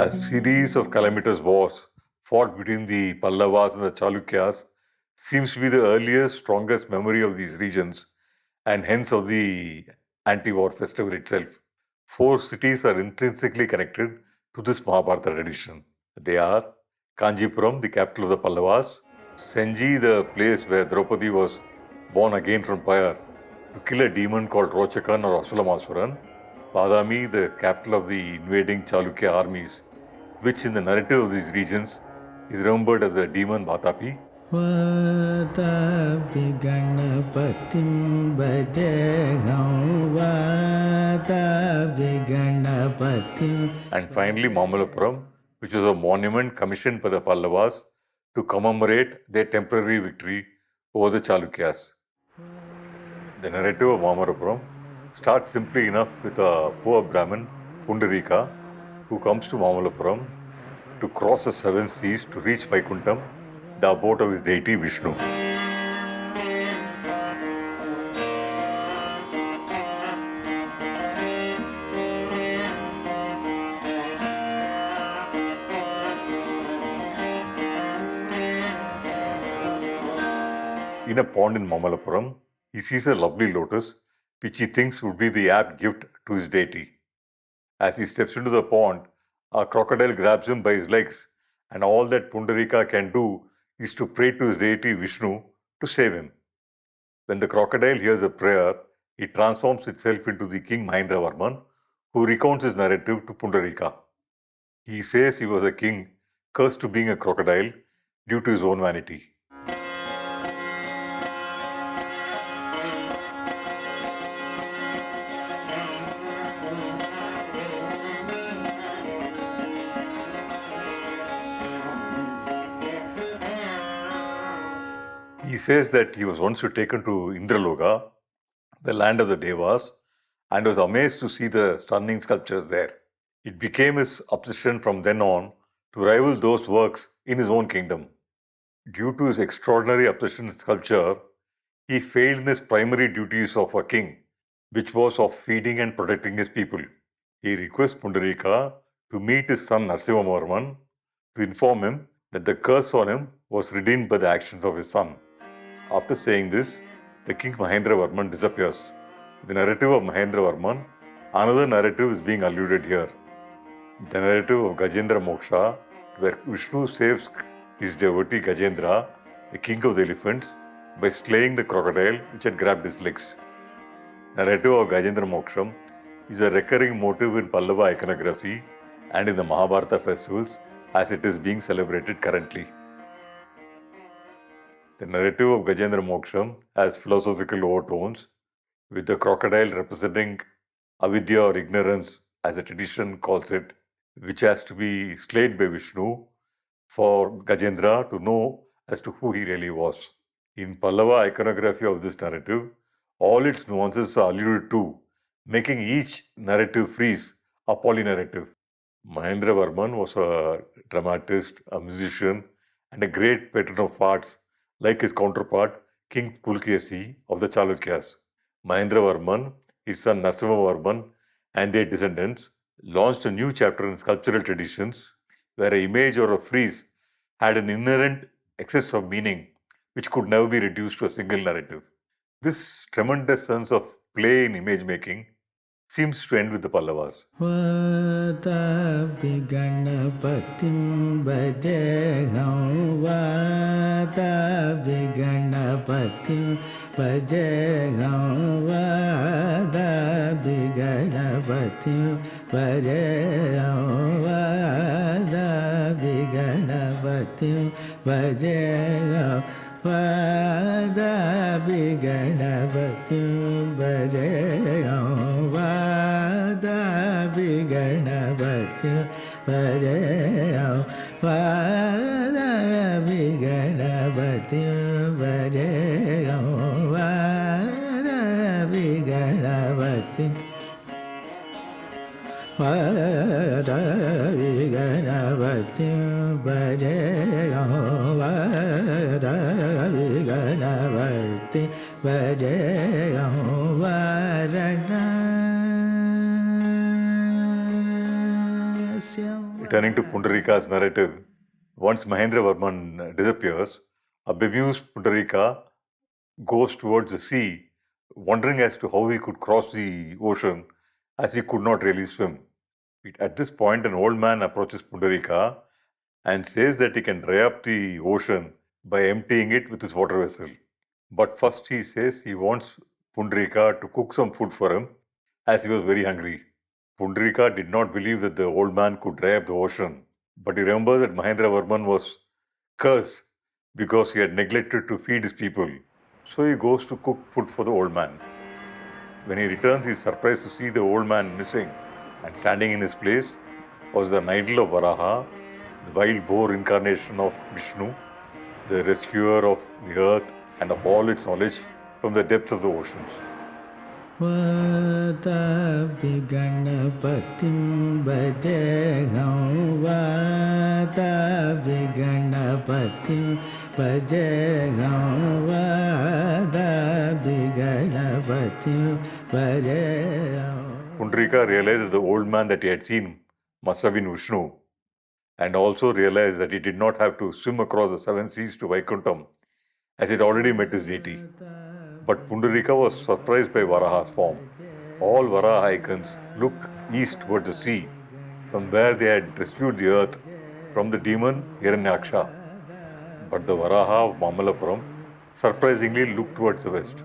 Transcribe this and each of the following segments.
A series of calamitous wars fought between the Pallavas and the Chalukyas seems to be the earliest, strongest memory of these regions and hence of the anti-war festival itself. Four cities are intrinsically connected to this Mahabharata tradition. They are Kanjipuram, the capital of the Pallavas; Senji, the place where Draupadi was born again from fire to kill a demon called Rochakan or Asulamasuran; Badami, the capital of the invading Chalukya armies, which in the narrative of these regions is remembered as the demon Vatapi. And finally, Mamallapuram, which was a monument commissioned by the Pallavas to commemorate their temporary victory over the Chalukyas. The narrative of Mamallapuram starts simply enough with a poor Brahmin, Pundarika, who comes to Mamallapuram to cross the seven seas to reach Vaikuntham, the abode of his deity Vishnu. In a pond in Mamallapuram, he sees a lovely lotus which he thinks would be the apt gift to his deity. As he steps into the pond, a crocodile grabs him by his legs, and all that Pundarika can do is to pray to his deity Vishnu to save him. When the crocodile hears a prayer, it transforms itself into the king Mahendravarman, who recounts his narrative to Pundarika. He says he was a king cursed to being a crocodile due to his own vanity. He says that he was once taken to Indraloka, the land of the Devas, and was amazed to see the stunning sculptures there. It became his obsession from then on to rival those works in his own kingdom. Due to his extraordinary obsession with sculpture, he failed in his primary duties of a king, which was of feeding and protecting his people. He requests Pundarika to meet his son Narsimhavarman to inform him that the curse on him was redeemed by the actions of his son. After saying this, the king Mahendravarman disappears. The narrative of Mahendravarman, another narrative is being alluded here. The narrative of Gajendra Moksha, where Vishnu saves his devotee Gajendra, the king of the elephants, by slaying the crocodile which had grabbed his legs. Narrative of Gajendra Moksham is a recurring motive in Pallava iconography and in the Mahabharata festivals as it is being celebrated currently. The narrative of Gajendra Moksham has philosophical overtones, with the crocodile representing avidya or ignorance, as the tradition calls it, which has to be slayed by Vishnu for Gajendra to know as to who he really was. In Pallava iconography of this narrative, all its nuances are alluded to, making each narrative frieze a polynarrative. Mahendravarman was a dramatist, a musician, and a great patron of arts, like his counterpart, King Pulkesi of the Chalukyas. Mahendravarman, his son Narasimhavarman, and their descendants launched a new chapter in sculptural traditions where an image or a frieze had an inherent excess of meaning which could never be reduced to a single narrative. This tremendous sense of play in image making seems to end with the Pallavas. Returning to Pundarika's narrative, once Mahendravarman disappears, a bemused Pundarika goes towards the sea, wondering as to how he could cross the ocean as he could not really swim. At this point, an old man approaches Pundarika and says that he can dry up the ocean by emptying it with his water vessel. But first he says he wants Pundarika to cook some food for him as he was very hungry. Pundarika did not believe that the old man could dry up the ocean, but he remembers that Mahendravarman was cursed because he had neglected to feed his people. So he goes to cook food for the old man. When he returns, he is surprised to see the old man missing, and standing in his place was an idol of Varaha, the wild boar incarnation of Vishnu, the rescuer of the earth and of all its knowledge from the depths of the oceans. Vadabi Ganapatim Bhajeham Vadabi Ganapatim Bhajeham Vadabi Ganapatim Bhajeham. Pundarika realized that the old man that he had seen must have been Vishnu, and also realized that he did not have to swim across the 7 seas to Vaikuntham, as he had already met his deity. But Pundarika was surprised by Varaha's form. All Varaha icons look east toward the sea, from where they had rescued the earth from the demon Hiranyaksha. But the Varaha of Mamallapuram surprisingly looked towards the west.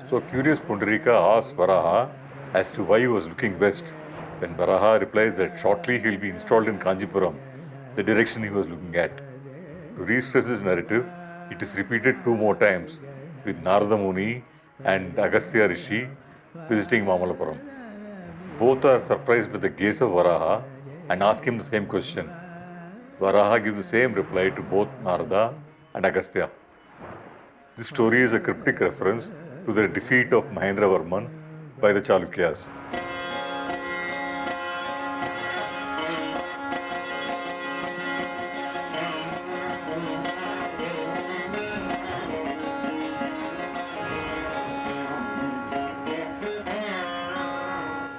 So curious Pundarika asked Varaha as to why he was looking west, when Varaha replies that shortly he will be installed in Kanjipuram, the direction he was looking at. To re-stress his narrative, it is repeated 2 more times, with Narada Muni and Agastya Rishi visiting Mamallapuram. Both are surprised by the gaze of Varaha and ask him the same question. Varaha gives the same reply to both Narada and Agastya. This story is a cryptic reference to the defeat of Mahendravarman by the Chalukyas.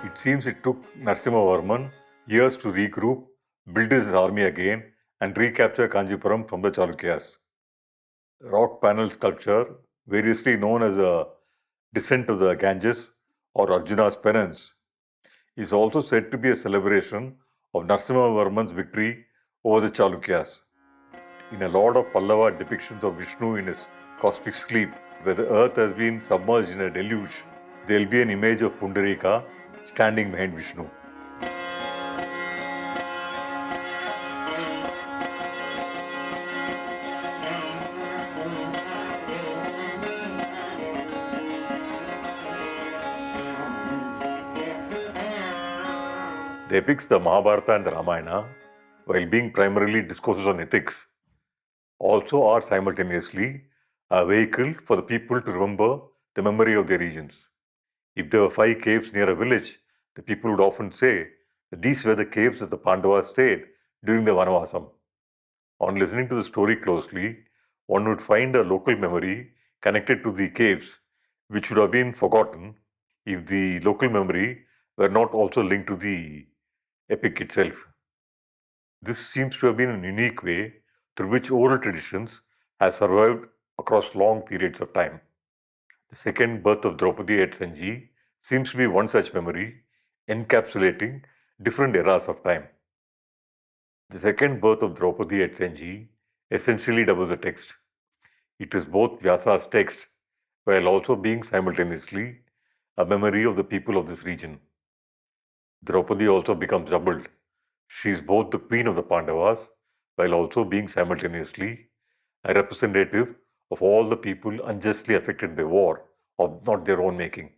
It seems it took Narasimhavarman years to regroup, build his army again, and recapture Kanjipuram from the Chalukyas. Rock panel sculpture, variously known as the Descent of the Ganges or Arjuna's Penance, is also said to be a celebration of Narasimhavarman's victory over the Chalukyas. In a lot of Pallava depictions of Vishnu in his cosmic sleep, where the earth has been submerged in a deluge, there will be an image of Pundarika standing behind Vishnu. The epics, the Mahabharata and the Ramayana, while being primarily discourses on ethics, also are simultaneously a vehicle for the people to remember the memory of their regions. If there were 5 caves near a village, the people would often say that these were the caves that the Pandavas stayed during the Vanavasam. On listening to the story closely, one would find a local memory connected to the caves, which would have been forgotten if the local memory were not also linked to the epic itself. This seems to have been a unique way through which oral traditions have survived across long periods of time. The second birth of Draupadi at Sanji seems to be one such memory, encapsulating different eras of time. The second birth of Draupadi at Sanji essentially doubles the text. It is both Vyasa's text, while also being simultaneously a memory of the people of this region. Draupadi also becomes doubled. She is both the queen of the Pandavas, while also being simultaneously a representative of all the people unjustly affected by war of not their own making.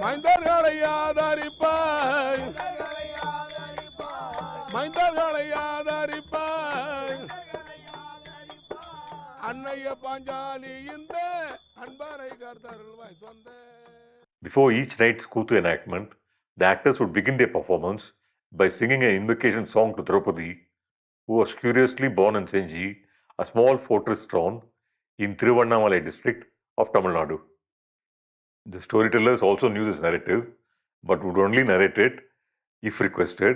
மைந்தர்களை ஆதரிப்பாய், மைந்தர்களை ஆதரிப்பாய், அன்னைய பாஞ்சாலி இந்த அன்பரை கர்த்தருள்வாய் சொந்த. Before each night's Kutu enactment, the actors would begin their performance by singing an invocation song to Draupadi, who was curiously born in Senji, a small fortress town in Thiruvannamalai district of Tamil Nadu. The storytellers also knew this narrative, but would only narrate it, if requested,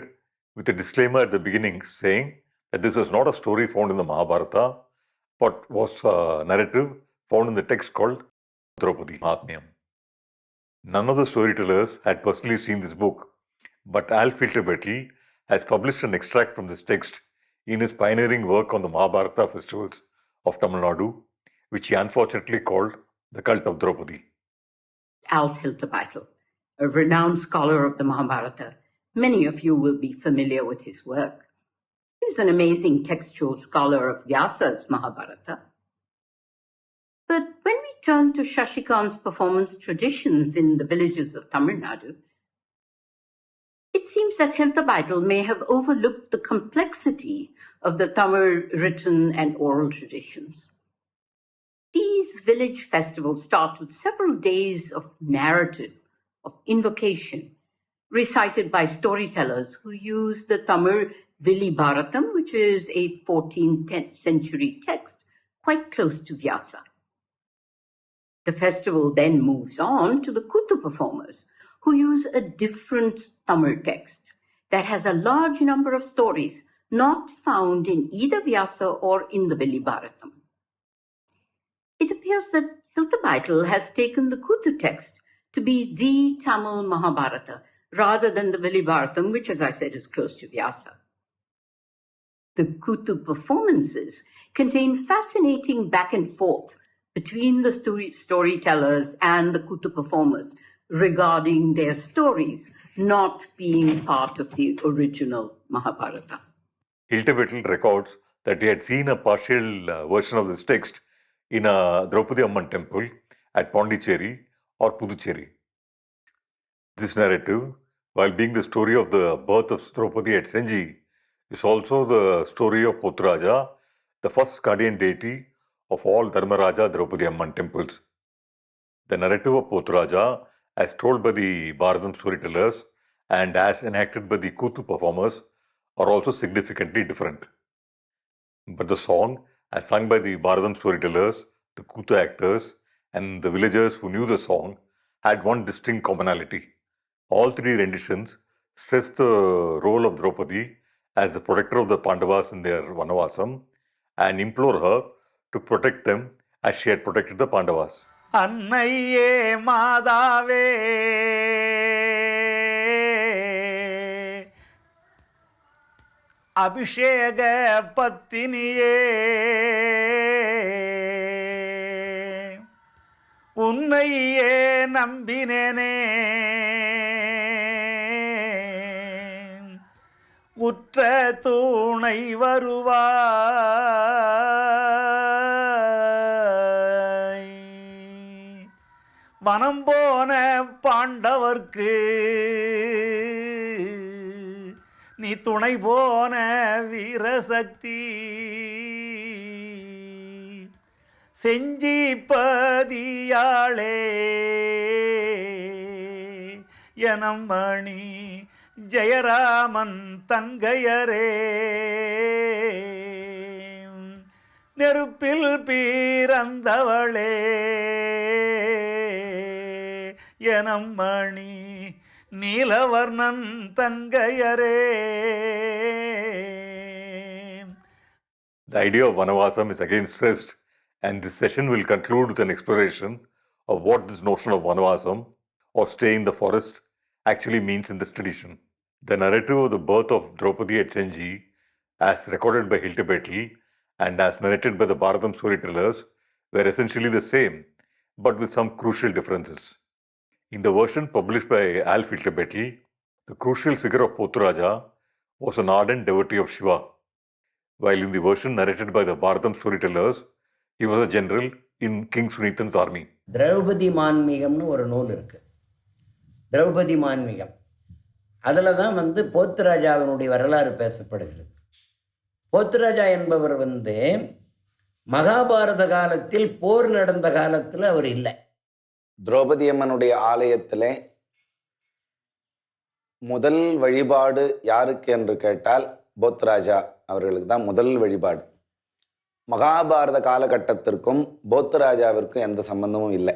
with a disclaimer at the beginning saying that this was not a story found in the Mahabharata, but was a narrative found in the text called Draupadi Mahatmyam. None of the storytellers had personally seen this book, but Al Filterbettel has published an extract from this text in his pioneering work on the Mahabharata festivals of Tamil Nadu, which he unfortunately called The Cult of Draupadi. Alf Hilterbeittel, a renowned scholar of the Mahabharata. Many of you will be familiar with his work. He was an amazing textual scholar of Vyasa's Mahabharata. But when we turn to Shashikant's performance traditions in the villages of Tamil Nadu, it seems that Hilterbeittel may have overlooked the complexity of the Tamil written and oral traditions. These village festivals start with several days of narrative, of invocation, recited by storytellers who use the Tamil Vili Bharatam, which is a 14th century text quite close to Vyasa. The festival then moves on to the Kuthu performers, who use a different Tamil text that has a large number of stories not found in either Vyasa or in the Vili Bharatam. It appears that Hilterbeittel has taken the Kuthu text to be the Tamil Mahabharata rather than the Vili Bharatam, which, as I said, is close to Vyasa. The Kuthu performances contain fascinating back and forth between the storytellers and the Kuthu performers regarding their stories not being part of the original Mahabharata. Hilterbeittel records that he had seen a partial version of this text in a Draupadi Amman temple at Pondicherry or Puducherry. This narrative, while being the story of the birth of Draupadi at Senji, is also the story of Pothraja, the first guardian deity of all Dharmaraja Draupadi Amman temples. The narrative of Pothraja, as told by the Bharatam storytellers and as enacted by the Kuthu performers, are also significantly different. But the song, as sung by the Bharatam storytellers, the Kuthu actors, and the villagers who knew the song, had one distinct commonality. All three renditions stress the role of Draupadi as the protector of the Pandavas in their Vanavasam and implore her to protect them as she had protected the Pandavas. அன்னையே மாதாவே அபிஷேக பத்தினியே உன்னையே நம்பினேனே உற்ற துணை வருவாய் வனம் போன பாண்டவர்க்கு நீ துணை போன வீரசக்தி செஞ்சிப்பதியாளே எனம்மணி ஜெயராமன் தங்கையரே நெருப்பில் பிறந்தவளே எனம்மணி நீலவர்ணன் தங்கையரே. The idea of Vanavasam is again stressed, and this session will conclude with an exploration of what this notion of Vanavasam, or stay in the forest, actually means in this tradition. The narrative of the birth of Draupadi at Senji, as recorded by Hilterbeittel and as narrated by the Bharatam storytellers, were essentially the same, but with some crucial differences. In the version published by Alf Hilterbeittel, the crucial figure of Pothraja was an ardent devotee of Shiva, while in the version narrated by the Bharatam storytellers, he was a general in King Sunithan's army. Draupadi மான்மிகம்னு ஒரு நூல் இருக்கு. திரௌபதி மான்மிகம். அதில் தான் வந்து போத்துராஜாவினுடைய வரலாறு பேசப்படுகிறது. போத்துராஜா என்பவர் வந்து மகாபாரத காலத்தில் போர் நடந்த காலத்தில் அவர் இல்லை. திரௌபதி அம்மனுடைய ஆலயத்திலே முதல் வழிபாடு யாருக்கு என்று கேட்டால் போத்ராஜா அவர்களுக்கு தான் முதல் வழிபாடு. மகாபாரத காலகட்டத்திற்கும் போத்தராஜாவிற்கும் எந்த சம்பந்தமும் இல்லை.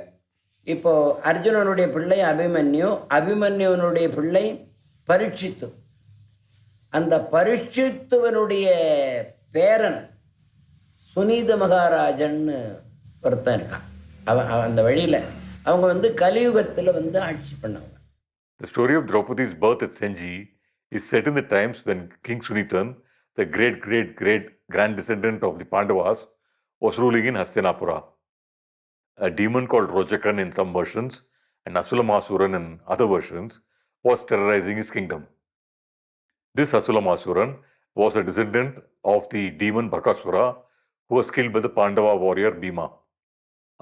இப்போ அர்ஜுனனுடைய பிள்ளை அபிமன்யு, அபிமன்யுவனுடைய பிள்ளை பரீட்சித்து. அந்த பரீட்சித்துவனுடைய பேரன் சுனீத மகாராஜன்னு ஒருத்தன் இருக்கான். அவன் அந்த வழியில் அவங்க வந்து கலியுகத்தில் வந்து ஆட்சி பண்ணவங்க. The story of Draupadi's birth at Senji is set in the times when King Sunithan, the great grand descendant of the Pandavas, was ruling in Hastinapura. A demon called Rojakan in some versions and Asulamasuran in other versions was terrorizing his kingdom. This Asulamasuran was a descendant of the demon Bakasura, who was killed by the Pandava warrior Bhima.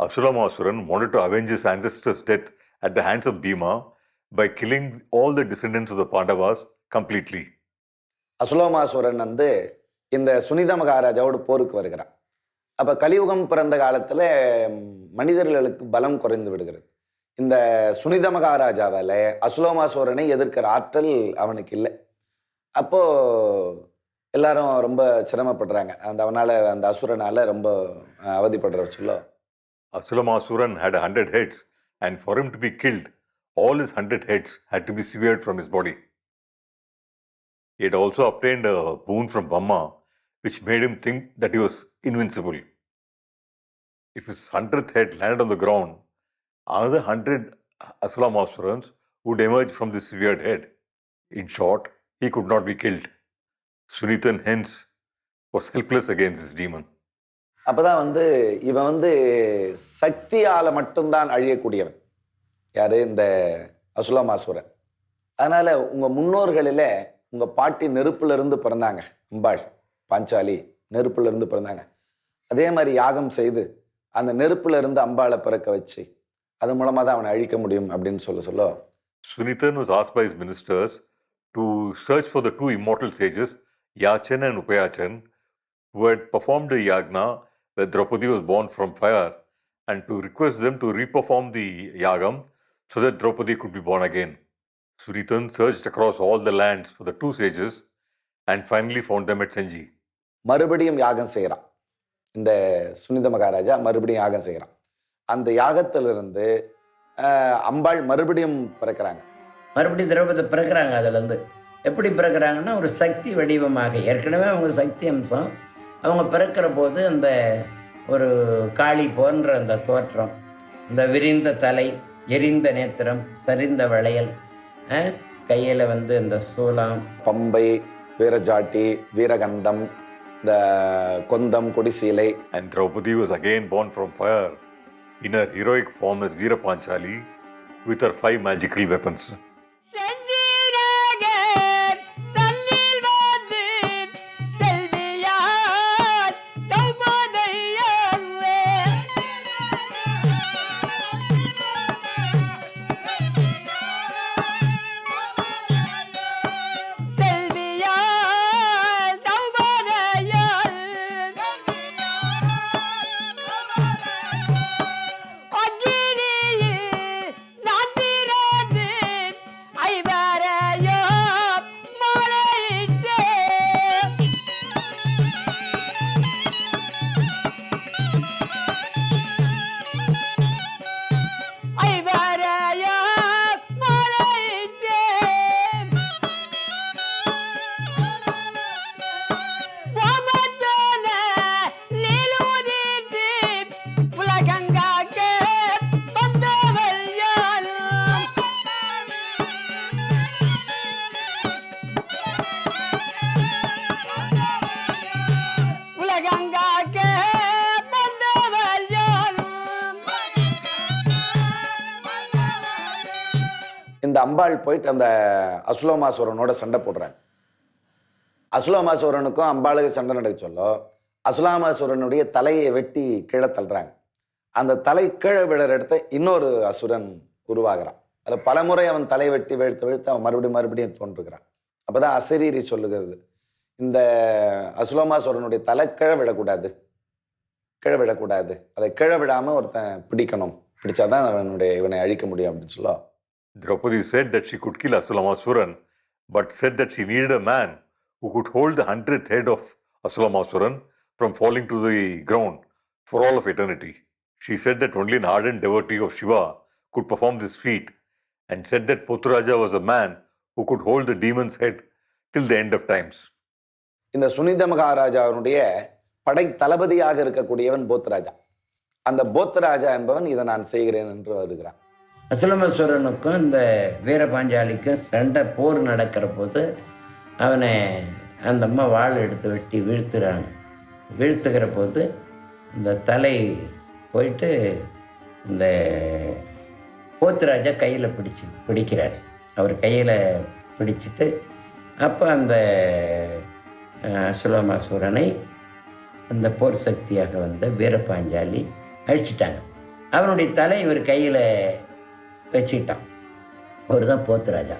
Asulamasuran wanted to avenge his ancestors' death at the hands of Bhima by killing all the descendants of the Pandavas completely. அசுலோமாசுரன் வந்து இந்த சுனித மகாராஜாவோட போருக்கு வருகிறான். அப்போ கலியுகம் பிறந்த காலத்தில் மனிதர்களுக்கு பலம் குறைந்து விடுகிறது. இந்த சுனித மகாராஜாவால் அசுலோமாசுரனை எதிர்க்கிற ஆற்றல் அவனுக்கு இல்லை. அப்போ எல்லாரும் ரொம்ப சிரமப்படுறாங்க. அந்த அசுரனால ரொம்ப அவதிப்படுற சொல்ல. Asulamasuran had 100 heads, and for him to be killed, all his 100 heads had to be severed from his body. He had also obtained a boon from Brahma, which made him think that he was invincible. If his 100th head landed on the ground, another 100 Asulamasurans would emerge from this severed head. In short, he could not be killed. Sunithan hence was helpless against this demon. அப்போதான் வந்து இவன் வந்து சக்தியால் மட்டும்தான் அழியக்கூடியவன். யார்? இந்த அசுலமாசுரன். அதனால் உங்கள் முன்னோர்களில் உங்கள் பாட்டி நெருப்பிலிருந்து பிறந்தாங்க. அம்பாள் பாஞ்சாலி நெருப்பிலிருந்து பிறந்தாங்க. அதே மாதிரி யாகம் செய்து அந்த நெருப்பிலிருந்து அம்பாளை பிறக்க வச்சு அது மூலமாக தான் அவனை அழிக்க முடியும் அப்படின்னு சொல்ல. Sunithan was asked by his ministers to search for the two immortal sages, Yachan and Upayachan, who had performed the yagna where Draupadi was born from fire, and to request them to reperform the yagam so that Draupadi could be born again. Sunithan searched across all the lands for the two sages and finally found them at Senji. மறுபடியும் யாகம் செய்கிறான். இந்த சுனித மகாராஜா மறுபடியும் யாகம் செய்கிறான். அந்த யாகத்திலிருந்து அம்பாள் மறுபடியும் பிறக்கிறாங்க. மறுபடியும் திரௌபதி பிறக்கிறாங்க. அதுலேருந்து எப்படி பிறக்கிறாங்கன்னா ஒரு சக்தி வடிவமாக. ஏற்கனவே அவங்க சக்தி அம்சம். அவங்க பிறக்கிற போது அந்த ஒரு காளி போன்ற அந்த தோற்றம், இந்த விரிந்த தலை, எரிந்த நேத்திரம், சரிந்த வளையல், கையில் வந்து இந்த சூலம், பம்பை, வீரஜாட்டி, வீரகந்தம், இந்த கொந்தம், கொடிசீலை. And Draupadi was again born from fire in her heroic form as Veera Panchali with her 5 magical weapons. இந்த அம்பாள் போயிட்டு அந்த அசுலோமாசுரனோட சண்டை போடுறாங்க. அசுலோமாசுரனுக்கும் அம்பாளுக்கு சண்டை நடக்க சொல்ல அசுலாமாசுரனுடைய தலையை வெட்டி கீழே தள்ளுறாங்க. அந்த தலை கீழே விழற இடத்த இன்னொரு அசுரன் உருவாகிறான். அதில் பலமுறை அவன் தலை வெட்டி வீழ்த்து அவன் மறுபடியும் தோன்றுகிறான். அப்பதான் அசரீரி சொல்லுகிறது, இந்த அசுலமாசுரனுடைய தலை கீழே விடக்கூடாது, அதை கீழே விடாம ஒருத்தன் பிடிக்கணும், பிடிச்சாதான் இவனை அழிக்க முடியும் அப்படின்னு சொல்ல. Draupadi said that she could kill Asulamasuran, but said that she needed a man who could hold the 100th head of Asulamasuran from falling to the ground for all of eternity. She said that only an ardent devotee of Shiva could perform this feat, and said that Pothuraja was a man who could hold the demon's head till the end of times. இந்த சுனித மகாராஜாவுடைய படை தளபதியாக இருக்கக்கூடியவன் போத்ராஜா. அந்த போத்ராஜா என்பவன் இதை நான் செய்கிறேன் என்று வருகிறான். அசுலமஸ்வரனுக்கும் இந்த வீரபாஞ்சாலிக்கும் சண்டை போர் நடக்கிற போது அவனை அந்த அம்மா வாள் எடுத்து வெட்டி வீழ்த்துகிற போது இந்த தலை போயிட்டு இந்த போத்ராஜா கையில் பிடிக்கிறார். அவர் கையில் பிடிச்சிட்டு அப்போ அந்த அசுலமாசுரனை அந்த போர் சக்தியாக வந்த வீரபாஞ்சாலி அழிச்சிட்டாங்க. அவனுடைய தலை இவர் கையில் வச்சுக்கிட்டான். அவர் தான் Pothraja.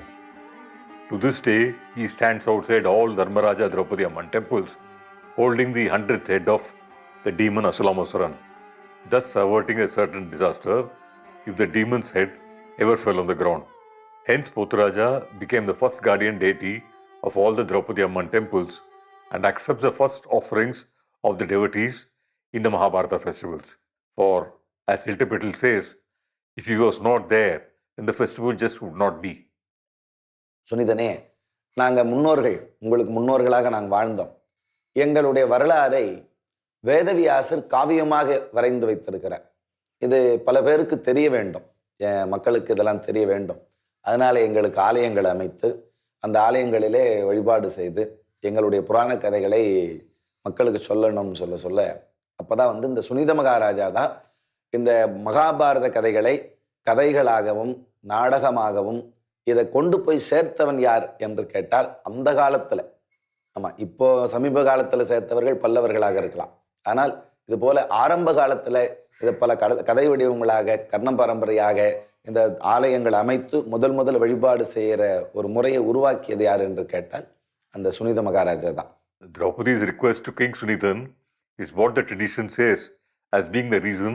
To this day, he stands outside all Dharmaraja Draupadi Amman temples, holding the 100th head of the demon Asulamasaran, thus averting a certain disaster if the demon's head ever fell on the ground. Hence, Pothuraja became the first guardian deity of all the Draupadi Amman temples and accepts the first offerings of the devotees in the Mahabharata festivals. For, as Iltapetal says, if he was not there, then the festival just would not be. சுனிதனே, நாங்கள் முன்னோர்கள், உங்களுக்கு முன்னோர்களாக நாங்கள் வாழ்ந்தோம். எங்களுடைய வரலாறை வேதவியாசர் காவியமாக வரைந்து வைத்திருக்கிறார். இது பல பேருக்கு தெரிய வேண்டும், மக்களுக்கு இதெல்லாம் தெரிய வேண்டும். அதனால எங்களுக்கு ஆலயங்களை அமைத்து அந்த ஆலயங்களிலே வழிபாடு செய்து எங்களுடைய புராண கதைகளை மக்களுக்கு சொல்லணும்னு சொல்ல அப்போதான் இந்த சுனித மகாராஜா தான் இந்த மகாபாரத கதைகளை கதைகளாகவும் நாடகமாகவும் இதை கொண்டு போய் சேர்த்தவன் யார் என்று கேட்டால் அந்த காலத்தில், ஆமாம் இப்போ சமீப காலத்தில் சேர்த்தவர்கள் பல்லவர்களாக இருக்கலாம். ஆனால் இது போல ஆரம்ப காலத்தில் இது பல கதை வடிவங்களாக கர்ண பரம்பரையாக இந்த ஆலயங்கள் அமைத்து முதல் வழிபாடு செய்கிற ஒரு முறையை உருவாக்கியது யார் என்று கேட்டால் அந்த சுனித மகாராஜா தான். Draupadi's request to King Sunithan is what the tradition says as being the reason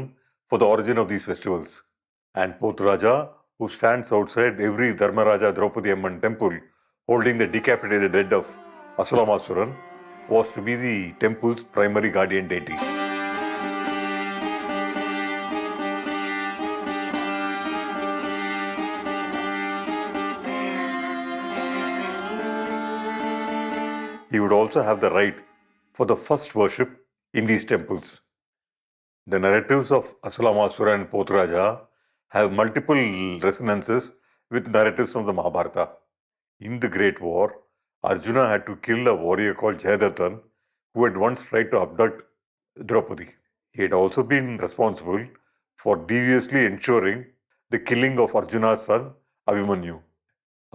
for the origin of these festivals. And Pothuraja, who stands outside every Dharmaraja Draupadi Amman temple holding the decapitated head of Asulamasaran, was to be the temple's primary guardian deity. He would also have the right for the first worship in these temples. The narratives of Asulamasura and Pothuraja have multiple resonances with narratives from the Mahabharata. In the Great War, Arjuna had to kill a warrior called Jayadrathan who had once tried to abduct Draupadi. He had also been responsible for deviously ensuring the killing of Arjuna's son Abhimanyu.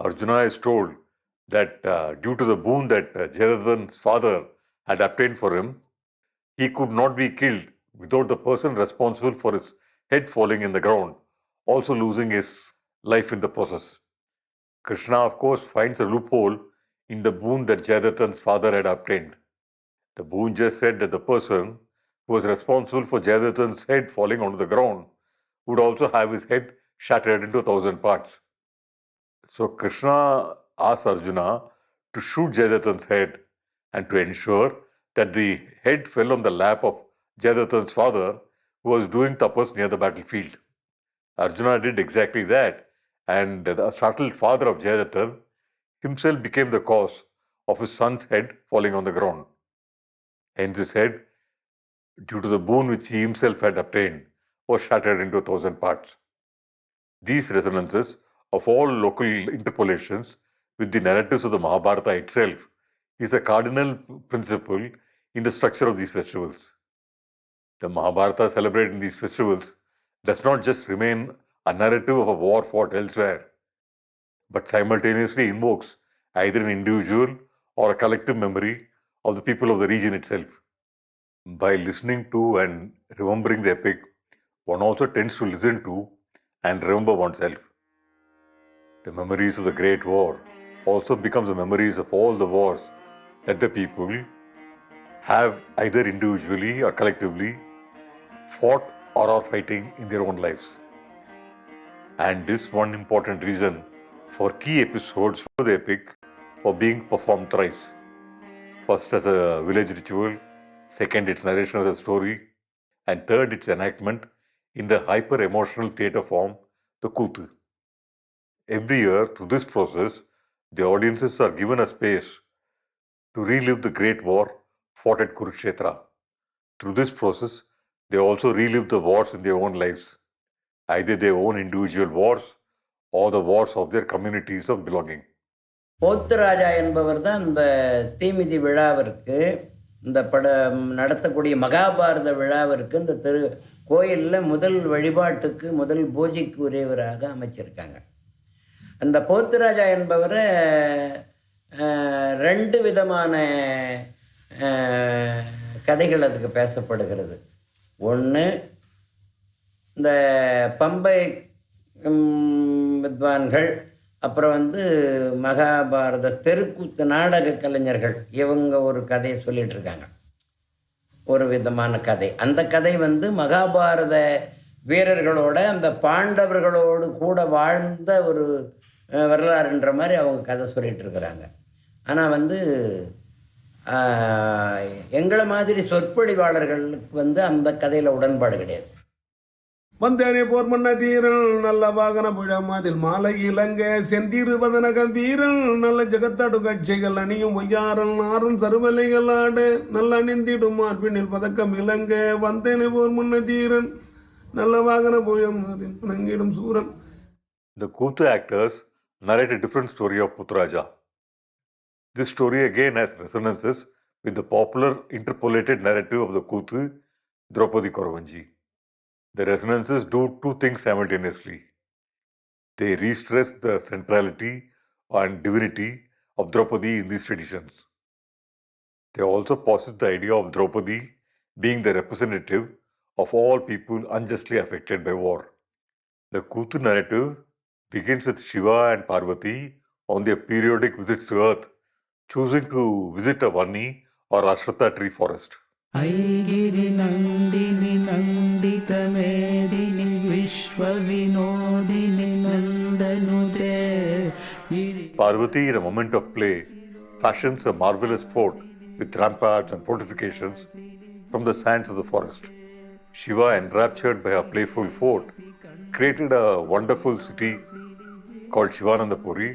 Arjuna is told that due to the boon that Jayadrathan's father had obtained for him, he could not be killed without the person responsible for his head falling in the ground also losing his life in the process. Krishna, of course, finds a loophole in the boon that Jayadrathan's father had obtained. The boon just said that the person who was responsible for Jayadrathan's head falling onto the ground would also have his head shattered into 1,000 parts. So Krishna asks Arjuna to shoot Jayadrathan's head and to ensure that the head fell on the lap of Jayadrathan's father who was doing tapas near the battlefield. Arjuna did exactly that, and the startled father of Jayadrathan himself became the cause of his son's head falling on the ground. Hence his head, due to the boon which he himself had obtained, was shattered into 1,000 parts. These resonances of all local interpolations with the narratives of the Mahabharata itself is a cardinal principle in the structure of these festivals. The Mahabharata celebrated in these festivals does not just remain a narrative of a war fought elsewhere, but simultaneously invokes either an individual or a collective memory of the people of the region itself. By listening to and remembering the epic, one also tends to listen to and remember oneself. The memories of the Great War also becomes the memories of all the wars that the people have either individually or collectively fought or are fighting in their own lives. And this one important reason for key episodes for the epic for being performed thrice. First as a village ritual, second its narration as a story, and third its enactment in the hyper-emotional theatre form, the Kuthu. Every year, through this process, the audiences are given a space to relive the great war fought at Kurukshetra. Through this process, they also relive the wars in their own lives, either their own individual wars or the wars of their communities of belonging. Pothuraja என்பவர் தான் இந்த தீமிதி விழாவிற்கு, இந்த நடத்தக்கூடிய மகாபாரத விழாவிற்கு இந்த கோயிலில் முதல் வழிபாட்டுக்கு முதல் பூஜைக்கு உரியவராக அமைச்சிருக்காங்க. அந்த போத்துராஜா என்பவரை 2 விதமான கதைகள் அதுக்கு பேசப்படுகிறது. ஒன்று, இந்த பம்பை வித்வான்கள், அப்புறம் மகாபாரத தெருக்கூத்து நாடக கலைஞர்கள், இவங்க ஒரு கதையை சொல்லிகிட்டு இருக்காங்க, ஒரு விதமான கதை. அந்த கதை மகாபாரத வீரர்களோட அந்த பாண்டவர்களோடு கூட வாழ்ந்த ஒரு வரலாறுன்ற மாதிரி அவங்க கதை சொல்லிகிட்டு இருக்கிறாங்க. ஆனால் எங்களை மாதிரி சொற்பொழிவாளர்களுக்கு அந்த கதையில் உடன்பாடு கிடையாது. வந்தேனே போர் மன்ன தீரன் நல்ல வாகன புழமாதில் மாலை இலங்க செந்திரு வதன கம்பீரன் நல்ல ஜகத்தடு கட்சிகள் அணியும் ஒய்யாரன் ஆறன் சருவலைகள் ஆடு நல்ல அணிந்திடும் மார்பினில் பதக்கம் இலங்க வந்தேனே போர் முன்ன தீரன் நல்ல வாகன புழமாதில் நங்கிடும் சூரன். The Kuthu actors narrate a different story of Puthuraja. This story again has resonances with the popular interpolated narrative of the Kuthu, Draupadi Koravanji. The resonances do 2 things simultaneously. They re-stress the centrality and divinity of Draupadi in these traditions. They also posit the idea of Draupadi being the representative of all people unjustly affected by war. The Kuthu narrative begins with Shiva and Parvati on their periodic visits to earth, choosing to visit a Vani or Ashwatha tree forest. ऐगिरि Nandini नन्दितमेदिनि विश्वविनोदिनि नन्दनुते. Parvati, in a moment of play, fashions a marvelous fort with ramparts and fortifications from the sands of the forest. Shiva, enraptured by her playful fort, created a wonderful city called Shivanandapuri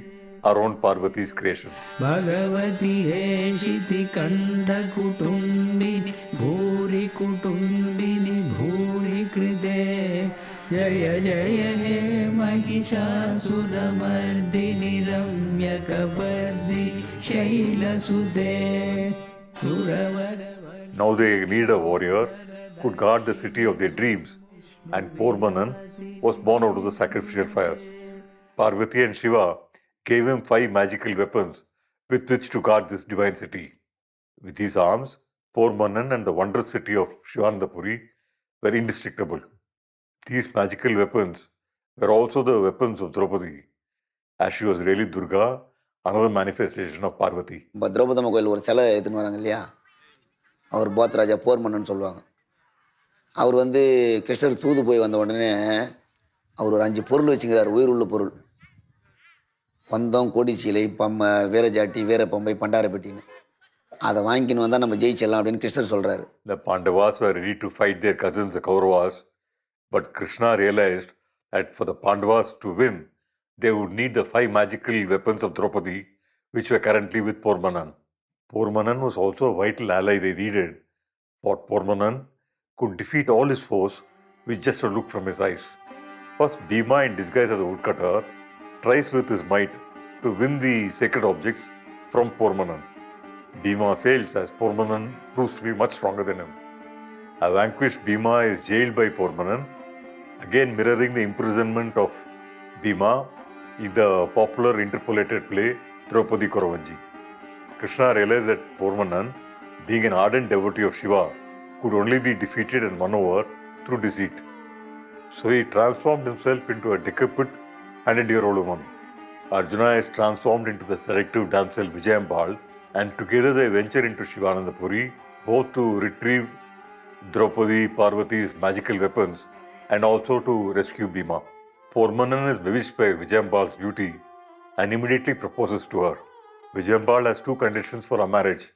around Parvati's creation. भगवति हेशिति कंड कुटुंबिनि भूरि कुटुंबिनि भूरि कृते. जय जय हे Mahishasuramardini रम्यकपर्दिनि शैलसुते. Now they need a warrior who could guard the city of their dreams, and Pormanan was born out of the sacrificial fires. Parvati and Shiva gave him 5 magical weapons with which to guard this divine city. With these arms, Pormanan and the wondrous city of Shivanandapuri were indestructible. These magical weapons were also the weapons of Draupadi, as she was really Durga, another manifestation of Parvati. இப்போ திரௌபதம்ம கோயில் ஒரு சிலை எடுத்துன்னு வராங்க இல்லையா, அவர் போத்ராஜா போர் மன்னன் சொல்லுவாங்க. அவர் கிருஷ்ணர் தூது போய் வந்த உடனே அவர் ஒரு 5 பொருள் வச்சுக்கிறார், உயிர் உள்ள பொருள். பந்தம், கொடி சீலை, வீரஜாட்டி, வீரப்பம்பை, பண்டாரப்பட்டின்னு. அதை வாங்கின்னு வந்தால் நம்ம ஜெயிச்சிடலாம் அப்படின்னு கிருஷ்ணர் சொல்கிறாரு. The Pandavas were ready to fight their cousins, the Kauravas, but Krishna realized that for the Pandavas to win, they would need the 5 magical weapons of Draupadi, which were currently with Pormanan. Pormanan was also a vital ally they needed, for Pormanan could defeat all his foes with just a look from his eyes. First, Bhima, in disguise as a woodcutter, tries with his might to win the sacred objects from Pormanan. Bhima fails as Pormanan proves to be much stronger than him. A vanquished Bhima is jailed by Pormanan, again mirroring the imprisonment of Bhima in the popular interpolated play Draupadi Koravanji. Krishna realized that Pormanan, being an ardent devotee of Shiva, could only be defeated and won over through deceit. So he transformed himself into a decrepit and a dear old woman. Arjuna is transformed into the seductive damsel Vijayambal, and together they venture into Shivanandapuri, both to retrieve Draupadi Parvati's magical weapons and also to rescue Bhima. Pormanan is bewitched by Vijayambal's beauty and immediately proposes to her. Vijayambal has two conditions for her marriage.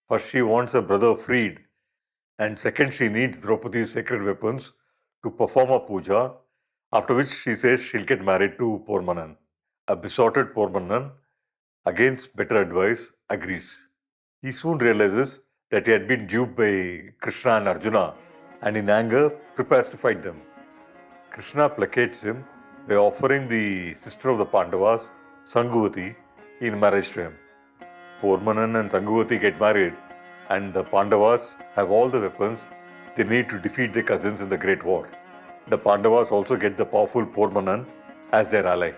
First, she wants her brother freed, and second, she needs Draupadi's sacred weapons to perform a puja, after which she says she'll get married to Pormanan. A besotted Pormanan, against better advice, agrees. He soon realizes that he had been duped by Krishna and Arjuna, and in anger prepares to fight them. Krishna placates him by offering the sister of the Pandavas, Sangavati, in marriage to him. Pormanan and Sangavati get married, and the Pandavas have all the weapons they need to defeat their cousins in the Great War. The Pandavas also get the powerful Pormanan as their ally.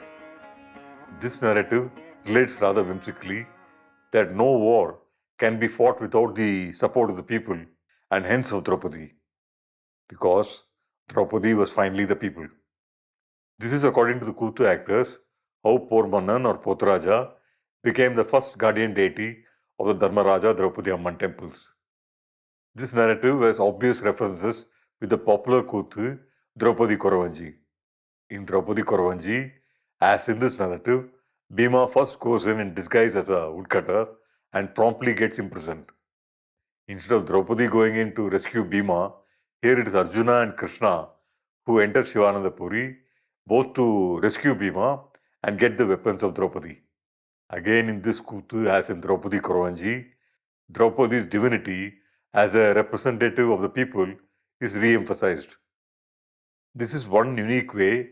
This narrative relates rather whimsically that no war can be fought without the support of the people and hence of Draupadi, because Draupadi was finally the people. This is according to the Kuthu actors how Pormanan or Pothraja became the first guardian deity of the Dharmaraja Draupadi Amman temples. This narrative has obvious references with the popular Kuthu Draupadi Koravanji. In Draupadi Koravanji, as in this narrative, Bhima first goes in disguise as a woodcutter and promptly gets imprisoned. Instead of Draupadi going in to rescue Bhima, here it is Arjuna and Krishna who enter Shivanandapuri both to rescue Bhima and get the weapons of Draupadi. Again, in this Kuthu, as in Draupadi Koravanji, Draupadi's divinity as a representative of the people is re-emphasized. This is one unique way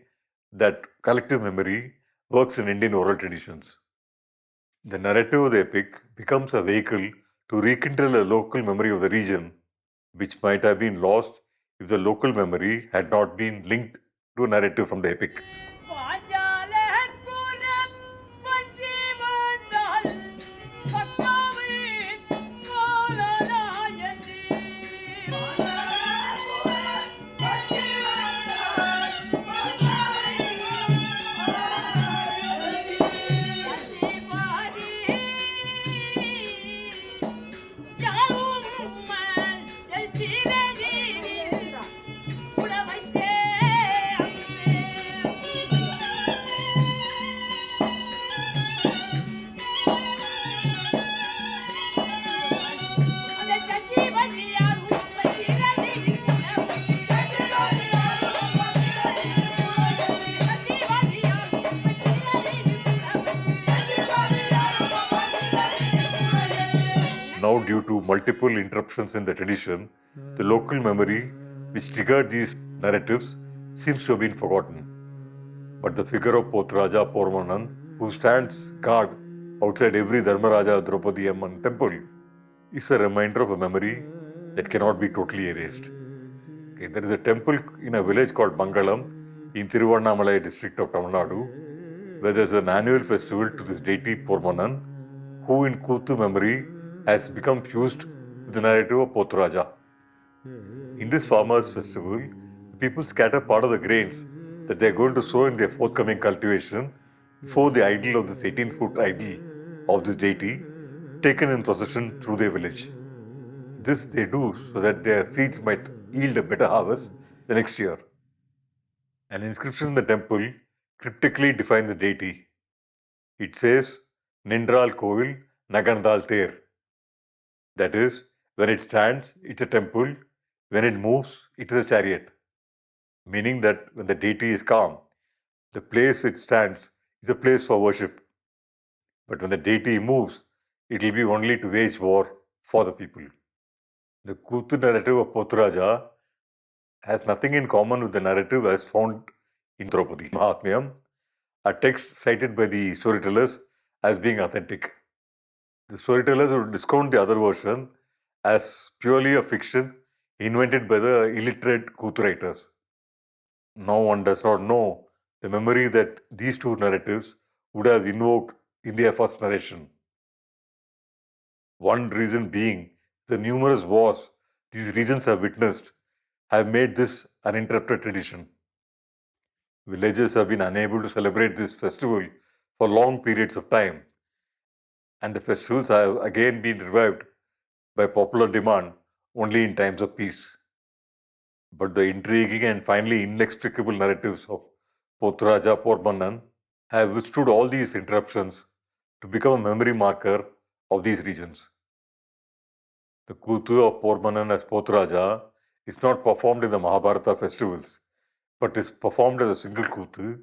that collective memory works in Indian oral traditions. The narrative of the epic becomes a vehicle to rekindle a local memory of the region, which might have been lost if the local memory had not been linked to a narrative from the epic. Now, due to multiple interruptions in the tradition, the local memory which triggered these narratives seems to have been forgotten. But the figure of Pothraja Pormanan, who stands guard outside every Dharmaraja Draupadi Amman temple, is a reminder of a memory that cannot be totally erased. Okay, there is a temple in a village called Mangalam in Tiruvannamalai district of Tamil Nadu, where there is an annual festival to this deity Pormanan, who in Kuthu memory has become fused with the narrative of Pothraja. In this farmers' festival, people scatter part of the grains that they are going to sow in their forthcoming cultivation before the idol of this 18-foot idol of this deity taken in procession through their village. This they do so that their seeds might yield a better harvest the next year. An inscription in the temple cryptically defines the deity. It says, Nindral Kovil Nagandal Ter. That is, when it stands, it's a temple. When it moves, it is a chariot. Meaning that when the deity is calm, the place it stands is a place for worship. But when the deity moves, it will be only to wage war for the people. The Kuthu narrative of Pothraja has nothing in common with the narrative as found in Draupadi Mahatmyam, a text cited by the storytellers as being authentic. The storytellers would discount the other version as purely a fiction invented by the illiterate Kuthu writers. Now one does not know the memory that these two narratives would have invoked in their first narration. One reason being the numerous wars these regions have witnessed have made this an uninterrupted tradition. Villages have been unable to celebrate this festival for long periods of time. And the festivals have again been revived by popular demand only in times of peace. But the intriguing and finally inexplicable narratives of Pothraja Pormannan have withstood all these interruptions to become a memory marker of these regions. The Kuthu of Pormannan as Pothraja is not performed in the Mahabharata festivals, but is performed as a single Kuthu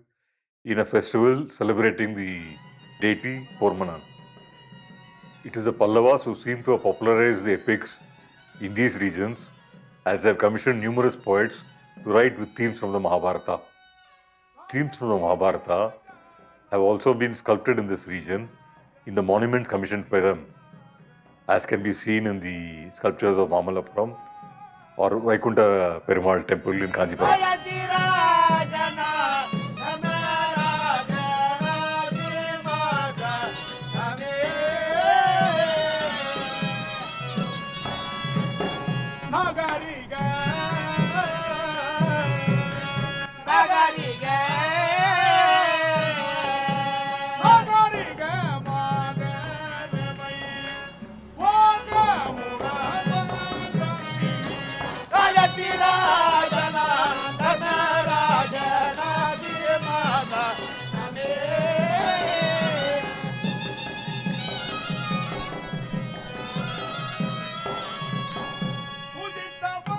in a festival celebrating the deity Pormannan. It is the Pallavas who seem to have popularized the epics in these regions, as they have commissioned numerous poets to write with themes from the Mahabharata. Themes from the Mahabharata have also been sculpted in this region in the monuments commissioned by them, as can be seen in the sculptures of Mamalapuram or Vaikunta Perumal temple in Kanchipuram.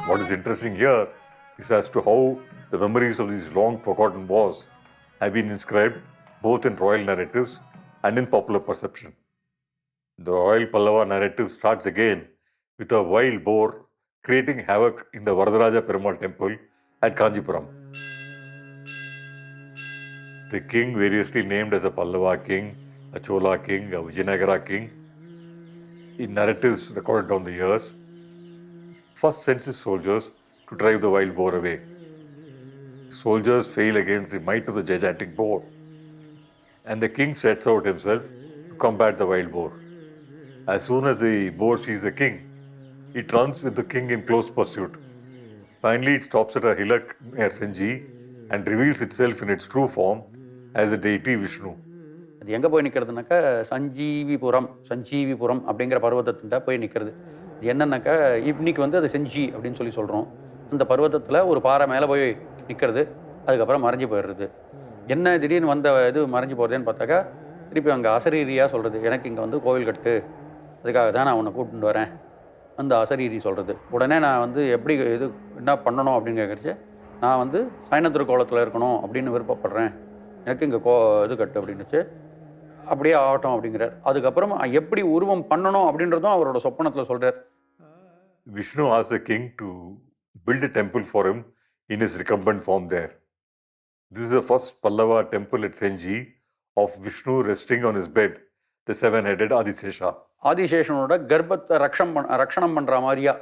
What is interesting here is as to how the memories of these long forgotten wars have been inscribed both in royal narratives and in popular perception. The royal Pallava narrative starts again with a wild boar creating havoc in the Varadaraja Perumal temple at Kanchipuram. The king, variously named as a Pallava king, a Chola king, a Vijayanagara king, in narratives recorded down the years, first sends his soldiers to drive the wild boar away. Soldiers fail against the might of the gigantic boar, and the king sets out himself to combat the wild boar. As soon as the boar sees the king, it runs with the king in close pursuit. Finally, it stops at a hillock near Senji and reveals itself in its true form as the deity Vishnu. அது எங்கே போய் நிற்கிறதுனாக்கா சஞ்சீவிபுரம் அப்படிங்கிற பர்வதத்துட்ட போய் நிற்கிறது. இது என்னன்னாக்கா இன்னைக்கு வந்து அது செஞ்சி அப்படின்னு சொல்லி சொல்கிறோம். அந்த பர்வதத்தில் ஒரு பாறை மேலே போய் நிற்கிறது, அதுக்கப்புறம் மறைஞ்சி போயிடுறது. என்ன திடீர்னு வந்த இது மறைஞ்சி போகிறதுன்னு பார்த்தாக்கா திருப்பி அங்கே அசரீரியாக சொல்கிறது, எனக்கு இங்கே வந்து கோவில் கட்டு, அதுக்காக தான் நான் உன்னை கூப்பிட்டு வரேன், அந்த அசரீரி சொல்கிறது. உடனே நான் வந்து எப்படி இது என்ன பண்ணணும் அப்படின்னு கேட்குறச்சு, நான் வந்து சைன திருக்கோலத்தில் இருக்கணும் அப்படின்னு விருப்பப்படுறேன், எனக்கு இங்கே இது கட்டு அப்படின்னுச்சு. அப்படியே ஆகட்டும் அப்படிங்கிறார். அதுக்கப்புறம் எப்படி உருவம் பண்ணணும் அப்படின்றதும் அவரோட சொப்பனத்தில் சொல்கிறார். Vishnu asked the king to build a temple for him in his recumbent form there. This is the first Pallava temple at Senji of Vishnu resting on his bed, the seven-headed Adisesha. ஆதிசேஷனோட கர்ப்பத்தை ரக்ஷணம் பண்ணுற மாதிரியா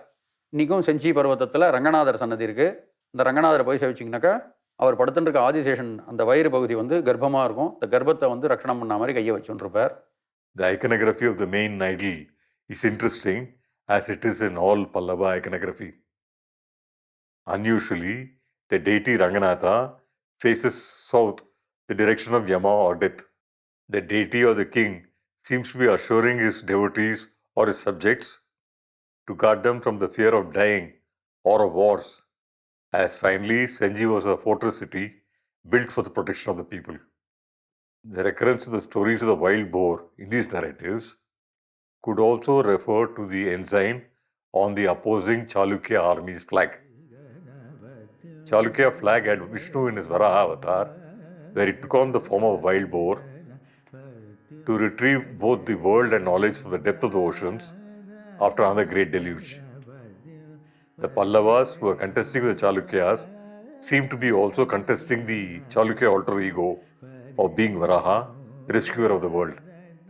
இன்றைக்கும் செஞ்சி பர்வதத்தில் ரங்கநாதர் சன்னதி இருக்குது. இந்த ரங்கநாதரை போய் சேவிச்சிங்கனாக்கா அவர் படுத்துட்டு இருக்க ஆதிசேஷன் அந்த வயிறு பகுதி வந்து கர்ப்பமாக இருக்கும். இந்த கர்ப்பத்தை வந்து ரக்ஷணம் பண்ண மாதிரி கையை வச்சுருப்பார். The iconography of the main idol is interesting as it is in all Pallava iconography. Unusually, the deity Ranganatha faces south, the direction of Yama or death. The deity or the king seems to be assuring his devotees or his subjects to guard them from the fear of dying or of wars, as finally Senji was a fortress city built for the protection of the people. The recurrence of the stories of the wild boar in these narratives could also refer to the ensign on the opposing Chalukya army's flag. Chalukya flag had Vishnu in his Varaha avatar, where it took on the form of a wild boar to retrieve both the world and knowledge from the depth of the oceans after another great deluge. The Pallavas who were contesting the Chalukyas seem to be also contesting the Chalukya alter ego of being Varaha, the rescuer of the world.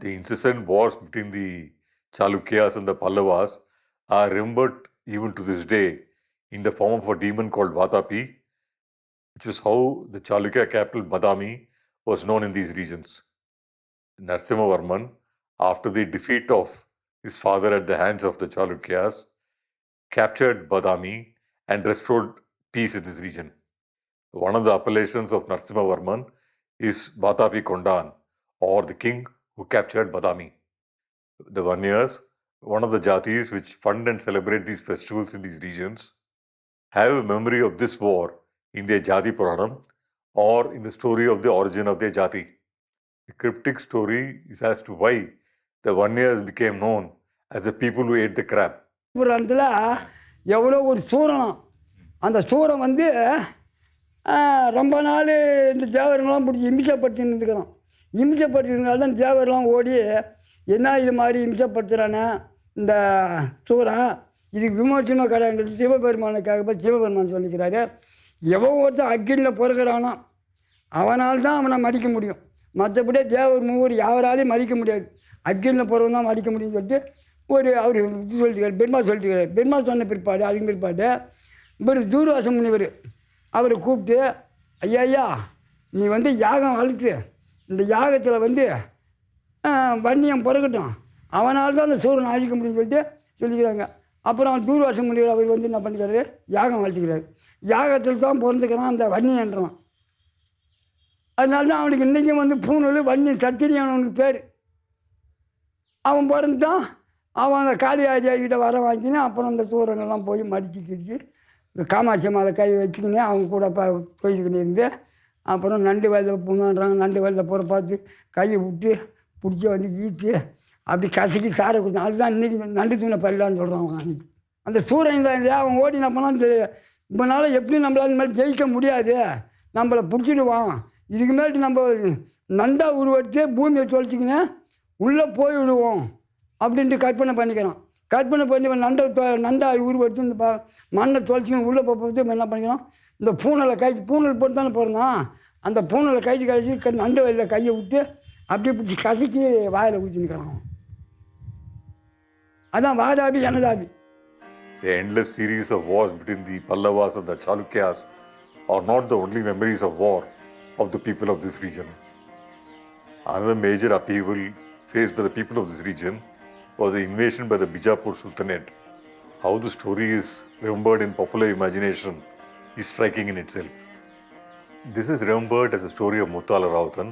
The incessant wars between the Chalukyas and the Pallavas are remembered even to this day in the form of a demon called Vatapi, which is how the Chalukya capital Badami was known in these regions. Narasimhavarman, after the defeat of his father at the hands of the Chalukyas, captured Badami and restored peace in this region. One of the appellations of Narasimhavarman is Vatapi Kondan, or the king who captured Badami. The Vanyas, one of the jatis which fund and celebrate these festivals in these regions, have a memory of this war in their Jati Puranam or in the story of the origin of their Jati. The cryptic story is as to why the Vanyas became known as the people who ate the crab. புராணத்தில் எவ்வளோ ஒரு சூரணம், அந்த சூரம் வந்து ரொம்ப நாள் இந்த தேவர்கள்லாம் பிடிச்சி இம்சப்படுத்தின்னு இருந்துக்கிறோம். இம்சப்படுத்தினால தான் தேவரெல்லாம் ஓடி என்ன இது மாதிரி இம்சப்படுத்துகிறானே இந்த சூரன், இதுக்கு விமோசனம் கிடையாது சிவபெருமானுக்காக சிவபெருமான் சொல்லிக்கிறாரு, எவன் ஒருத்தன் அக்கினியில் பிறகுறானோ அவனால் தான் அவனை மடிக்க முடியும், மற்றபடி தேவர் மூவர் யாராலையும் மடிக்க முடியாது, அக்கினியில் பிறகு தான் மடிக்க முடியும்னு சொல்லிட்டு ஒரு அவர் இது சொல்லிக்கிறார், பெருமா சொல்லிக்கிறார். பெருமா சொன்ன பிற்பாடு அதுக்கு பிற்பாடு இவர் தூர்வாச முனிவர் அவரை கூப்பிட்டு, ஐயா நீ வந்து யாகம் வளர்த்து இந்த யாகத்தில் வந்து வன்னியம் பிறக்கட்டும், அவனால் தான் அந்த சூரனை அழிக்க முடியும்னு சொல்லிட்டு சொல்லிக்கிறாங்க. அப்புறம் தூர்வாச முனிவர் அவர் வந்து என்ன பண்ணிக்கிறாரு, யாகம் வளர்த்துக்கிறாரு. யாகத்தில் தான் பிறந்துக்கிறான் அந்த வன்னியன்றவன். அதனால தான் அவனுக்கு இன்றைக்கும் வந்து பூணூல் வன்னி சத்திரியான் அவனுக்கு பேர். அவன் பிறந்தான், அவன் அந்த காளியாஜிக்கிட்ட வர வாங்கிக்கின்னு அப்புறம் அந்த சூரங்கள்லாம் போய் மடித்து கிடிச்சு காமாட்சி மேலே கை வச்சுக்கினே அவங்க கூட போய்க்கின்னு இருந்து அப்புறம் நண்டு வயலில் பூங்கான்றாங்க. நண்டு வயலில் போகிற பார்த்து கையை விட்டு பிடிச்சி வந்து ஈத்து அப்படி கசக்கி சாரை கொடுத்தான். அதுதான் இன்றைக்கி நண்டு தூணை பல்லான்னு சொல்கிறான். அன்றைக்கி அந்த சூரியன் தான் இல்லையா, அவன் ஓடி நம்ம இப்போனால எப்படி நம்மளால இந்த மாதிரி ஜெயிக்க முடியாது, நம்மளை பிடிச்சிடுவான், இதுக்கு மேலே நம்ம நண்டா உருவெடுத்து பூமியை தொலைச்சிக்கின்னு உள்ளே போய் விடுவோம் அப்படின்ட்டு கற்பனை பண்ணிக்கிறான். கற்பனை பண்ணி நண்டா உருவெடுத்து இந்த மண்ணை தொலைச்சிக்கணும் உள்ளே போகிறது என்ன பண்ணிக்கிறோம், இந்த பூனலை பூனல் போட்டு தானே பிறந்தான், அந்த பூனலை கழிச்சு நண்டு வயலில் கையை விட்டு அப்படியே பிடிச்சி கசக்கி வாயில் ஊற்றினுக்கிறான். அதான் Vatapi எனதாபி. The endless series of wars between the Pallavas and the Chalukyas are not the only memories of war of the people of this region. Another major upheaval faced by the people of this region was the invasion by the Bijapur Sultanate. How the story is remembered in popular imagination is striking in itself. This is remembered as a story of Muttala Rautan,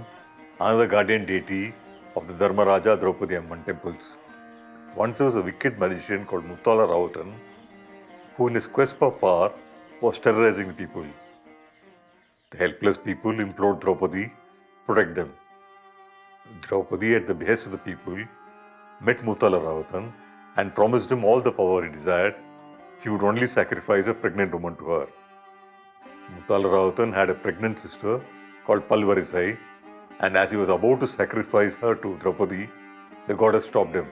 another guardian deity of the Dharmaraja Draupadi Amman temples. Once there was a wicked magician called Muttala Rautan, who in his quest for power was terrorizing the people. The helpless people implored Draupadi to protect them. Draupadi, at the behest of the people, met Muttala Rautan and promised him all the power he desired if he would only sacrifice a pregnant woman to her. Muttala Rautan had a pregnant sister called Palvarisai, and as he was about to sacrifice her to Draupadi, the goddess stopped him.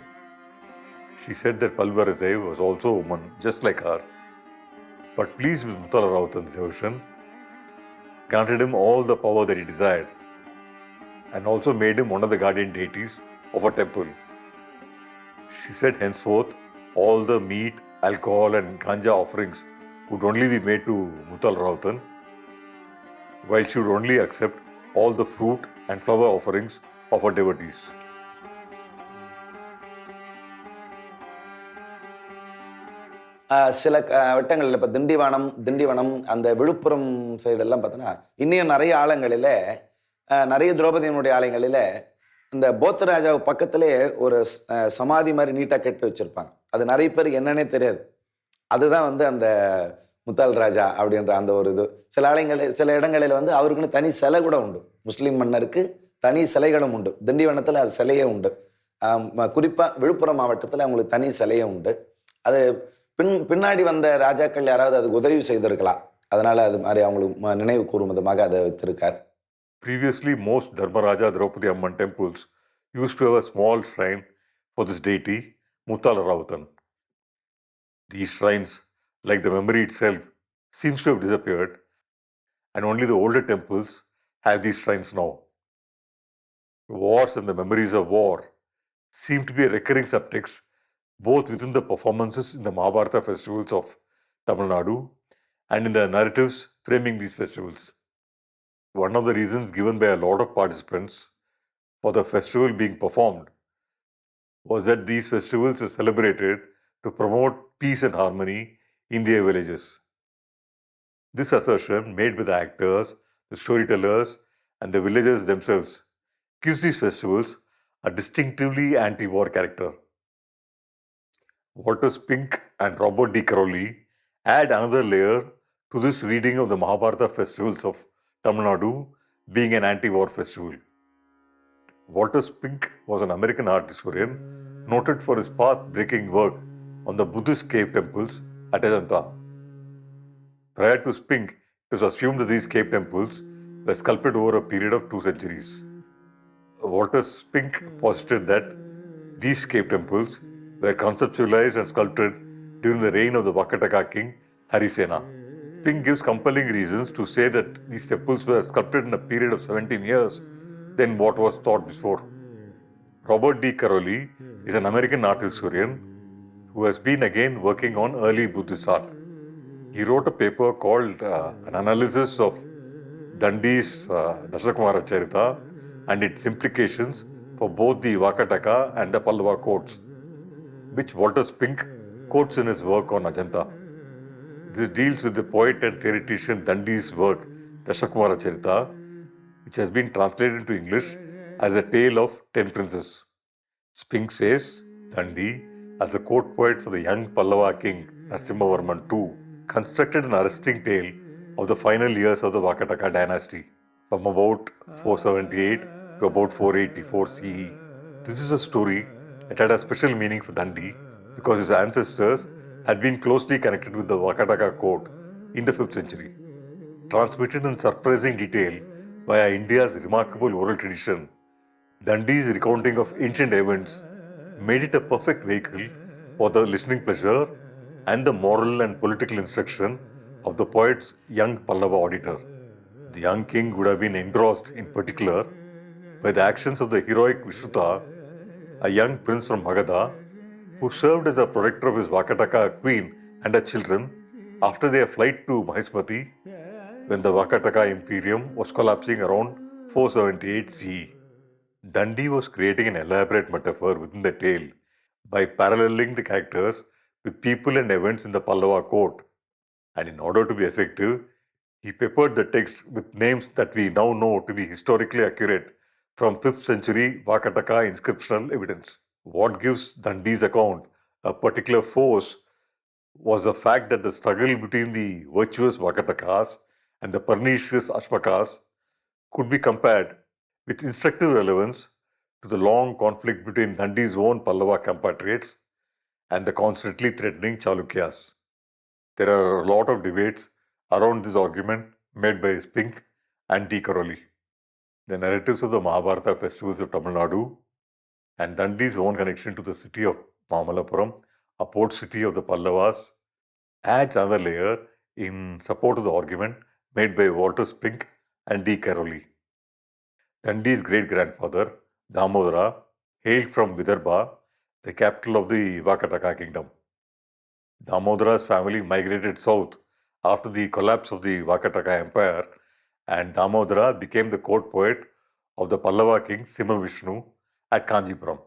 She said that Palvarisai was also a woman just like her, but pleased with Muttala Rautan's devotion, granted him all the power that he desired and also made him one of the guardian deities of a temple. She said henceforth all the meat, alcohol and ganja offerings would only be made to Muttala Rautan, while she would only accept all the fruit and flower offerings of her devotees. சில வட்டங்களில் இப்போ திண்டிவனம் அந்த விழுப்புரம் சைடெல்லாம் பார்த்தோன்னா இன்னும் நிறைய ஆலயங்களில் நிறைய திரௌபதியினுடைய ஆலயங்களில் இந்த போத்தராஜா பக்கத்திலே ஒரு சமாதி மாதிரி நீட்டாக கட்டி வச்சுருப்பாங்க. அது நிறைய பேர் என்னன்னே தெரியாது. அதுதான் வந்து அந்த முத்தால் ராஜா அப்படின்ற அந்த ஒரு இது. சில இடங்களில் வந்து அவருக்குன்னு தனி சிலை கூட உண்டு. முஸ்லீம் மன்னருக்கு தனி சிலைகளும் உண்டு. திண்டிவனத்தில் அது சிலையே உண்டு. குறிப்பாக விழுப்புரம் மாவட்டத்தில் அவங்களுக்கு தனி சிலையே உண்டு. அது பின்னாடி வந்த ராஜாக்கள் யாராவது அதுக்கு உதவி செய்திருக்கலாம். அதனால அது மாதிரி அவங்களுக்கு நினைவு கூறும் விதமாக அதை வைத்திருக்கார். Previously, most Dharmaraja Draupadi Amman temples used to have a small shrine for this deity, Muttala Rautan. These shrines, like the memory itself, seems to have disappeared, and only the older temples have these shrines now. Wars and the memories of war seem to be a recurring subtext both within the performances in the Mahabharata festivals of Tamil Nadu and in the narratives framing these festivals. One of the reasons given by a lot of participants for the festival being performed was that these festivals were celebrated to promote peace and harmony in their villages. This assertion, made by the actors, the storytellers, and the villagers themselves, gives these festivals a distinctively anti-war character. Walter Spink and Robert D. Caroli add another layer to this reading of the Mahabharata festivals of Tamil Nadu being an anti-war festival. Walter Spink was an American art historian noted for his path-breaking work on the Buddhist cave temples at Ajanta. Prior to Spink, it was assumed that these cave temples were sculpted over a period of 2 centuries. Walter Spink posited that these cave temples were conceptualized and sculpted during the reign of the Vakataka king Harisena. Spink gives compelling reasons to say that these temples were sculpted in a period of 17 years than what was thought before. Robert D. Caroli is an American art historian who has been again working on early Buddhist art. He wrote a paper called An Analysis of Dandi's Dashakumara Charita and its implications for both the Vakataka and the Pallava courts, which Walter Spink quotes in his work on Ajanta. This deals with the poet and theoretician Dandi's work, Dashakumara Charita, which has been translated into English as a tale of 10 princes. Spink says Dandi, as a court poet for the young Pallava king Narasimhavarman II, constructed an arresting tale of the final years of the Vakataka dynasty, from about 478 to about 484 CE. This is a story that had a special meaning for Dandi because his ancestors had been closely connected with the Vakataka court in the 5th century. Transmitted in surprising detail via India's remarkable oral tradition, Dandi's recounting of ancient events made it a perfect vehicle for the listening pleasure and the moral and political instruction of the poet's young Pallava auditor. The young king would have been engrossed in particular by the actions of the heroic Vishnuta, a young prince from Magadha, who served as a protector of his Vakataka queen and her children after their flight to Mahismati when the Vakataka Imperium was collapsing around 478 CE. Dandi was creating an elaborate metaphor within the tale by paralleling the characters with people and events in the Pallava court. And in order to be effective, he peppered the text with names that we now know to be historically accurate from 5th century Vakataka inscriptional evidence. What gives Dandi's account a particular force was the fact that the struggle between the virtuous Vakatakas and the pernicious Ashmakas could be compared with instructive relevance to the long conflict between Dandi's own Pallava compatriots and the constantly threatening Chalukyas. There are a lot of debates around this argument made by Spink and D. Caroli. The narratives of the Mahabharata festivals of Tamil Nadu and Dandi's own connection to the city of Mamallapuram, a port city of the Pallavas, adds another layer in support of the argument made by Walter Spink and D. Caroli. Dandi's great-grandfather, Damodara, hailed from Vidarbha, the capital of the Vakataka kingdom. Damodara's family migrated south after the collapse of the Vakataka empire, and Damodara became the court poet of the Pallava king Simhavishnu at Kanjipuram.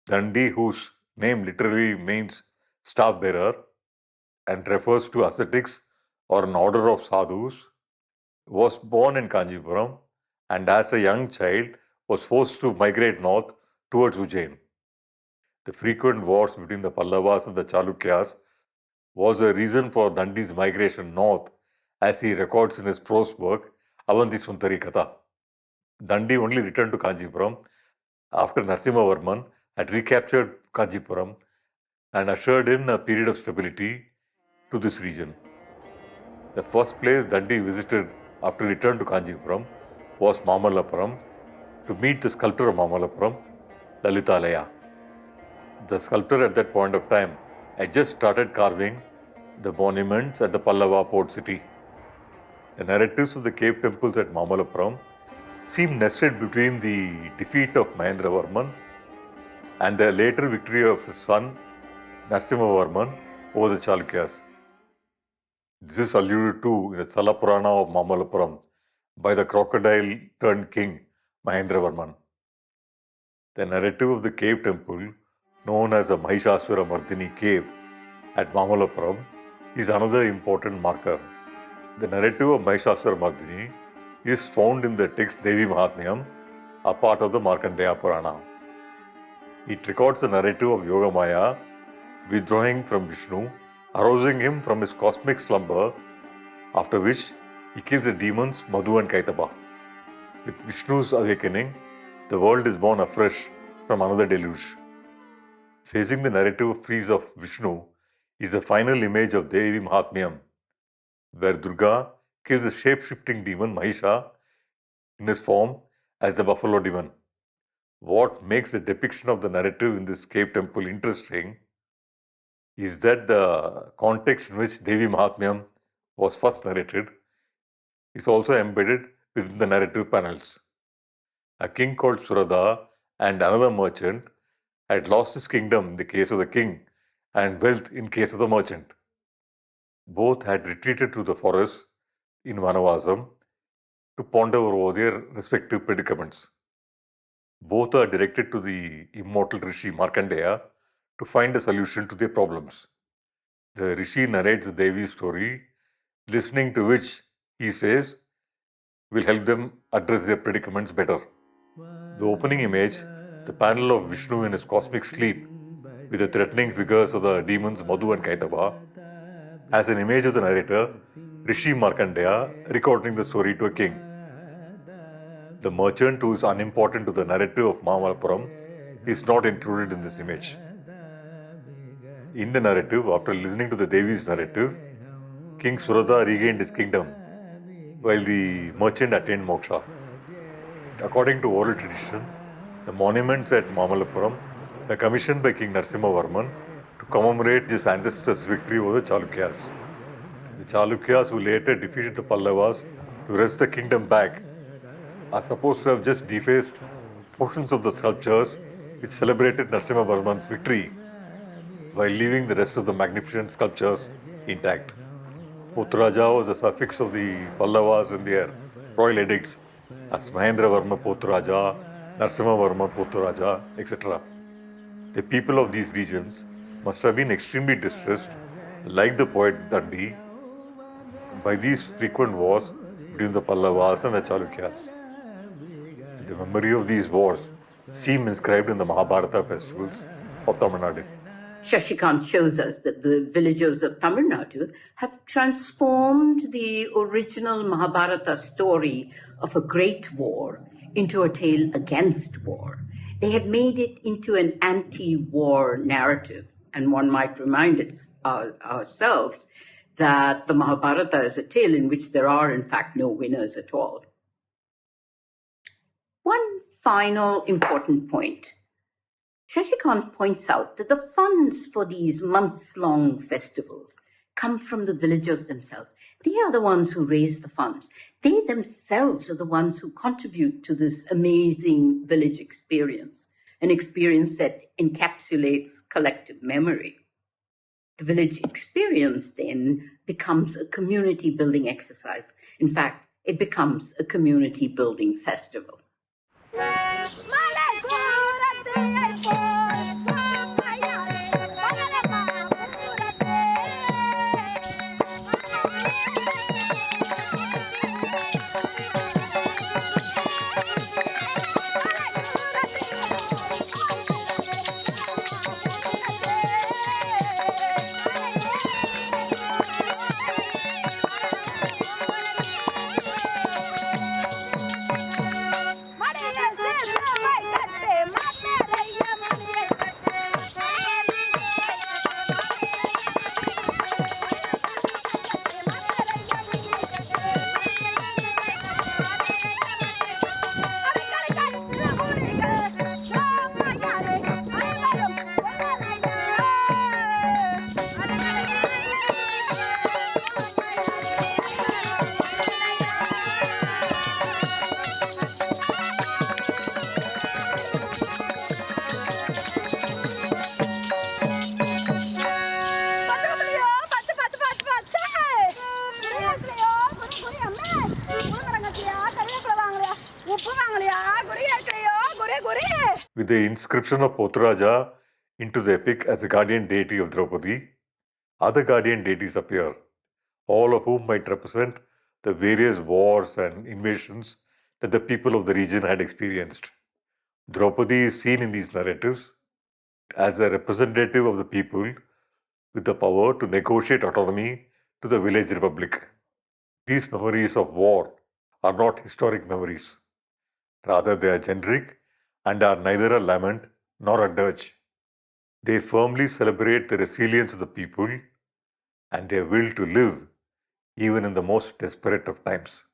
Dandi, whose name literally means staff bearer and refers to ascetics or an order of sadhus, was born in Kanjipuram and as a young child was forced to migrate north towards Ujjain. The frequent wars between the Pallavas and the Chalukyas was a reason for Dandi's migration north, as he records in his prose work Avanti Sundari Katha. Dandi only returned to Kanjipuram after Narasimhavarman had recaptured Kanjipuram and ushered in a period of stability to this region. The first place Dandi visited after he returned to Kanjipuram was Mamallapuram to meet the sculptor of Mamallapuram, Lalitalaya. The sculptor at that point of time had just started carving the monuments at the Pallava port city. The narratives of the cave temples at Mamallapuram seem nested between the defeat of Mahendravarman and the later victory of his son Narasimhavarman over the Chalukyas. This is alluded to in the Salapurana of Mamallapuram by the crocodile-turned king Mahendravarman. The narrative of the cave temple, known as the Mahishasura Mardini cave at Mamallapuram, is another important marker. The narrative of Mahishasura Mardini is found in the text Devi Mahatmyam, are part of the Markandeya Purana. It records the narrative of Yogamaya withdrawing from Vishnu, arousing him from his cosmic slumber, after which he kills the demons Madhu and Kaitaba. With Vishnu's awakening, the world is born afresh from another deluge. Facing the narrative frieze of Vishnu is the final image of Devi Mahatmyam, where Durga kills the shape-shifting demon Mahisha in his form as the buffalo demon. What makes the depiction of the narrative in this cave temple interesting is that the context in which Devi Mahatmyam was first narrated is also embedded within the narrative panels. A king called Surada and another merchant had lost his kingdom in the case of the king and wealth in case of the merchant. Both had retreated to the forest in Vanavasam to ponder over their respective predicaments. Both are directed to the immortal Rishi Markandeya to find a solution to their problems. The Rishi narrates the Devi's story, listening to which he says will help them address their predicaments better. The opening image, the panel of Vishnu in his cosmic sleep with the threatening figures of the demons Madhu and Kaitaba, has an image of the narrator, Rishi Markandeya, recording the story to a king. The merchant, who is unimportant to the narrative of Mahabalapuram, is not included in this image. In the narrative, after listening to the Devi's narrative, King Surada regained his kingdom, while the merchant attained moksha. According to oral tradition, the monuments at Mamalapuram were commissioned by King Narasimhavarman to commemorate his ancestors' victory over the Chalukyas. The Chalukyas, who later defeated the Pallavas to wrest the kingdom back, are supposed to have just defaced portions of the sculptures which celebrated Narasimhavarman's victory, while leaving the rest of the magnificent sculptures intact. Pothraja was the suffix of the Pallavas in their royal edicts as Mahendravarma Pothraja, Narasimhavarma Pothraja, etc. The people of these regions must have been extremely distressed, like the poet Dandi, by these frequent wars between the Pallavas and the Chalukyas. The memory of these wars seem inscribed in the Mahabharata festivals of Tamil Nadu. Shashikant shows us that the villagers of Tamil Nadu have transformed the original Mahabharata story of a great war into a tale against war. They have made it into an anti-war narrative, and one might remind ourselves that the Mahabharata is a tale in which there are, in fact, no winners at all. One final important point. Shashikant points out that the funds for these months-long festivals come from the villagers themselves. They are the ones who raise the funds. They themselves are the ones who contribute to this amazing village experience, an experience that encapsulates collective memory. The village experience then becomes a community-building exercise. In fact, it becomes a community-building festival. With the inscription of Pothraja into the epic as the guardian deity of Draupadi, other guardian deities appear, all of whom might represent the various wars and invasions that the people of the region had experienced. Draupadi is seen in these narratives as a representative of the people with the power to negotiate autonomy to the village republic. These memories of war are not historic memories. Rather, they are generic and are neither a lament nor a dirge. They firmly celebrate the resilience of the people and their will to live even in the most desperate of times.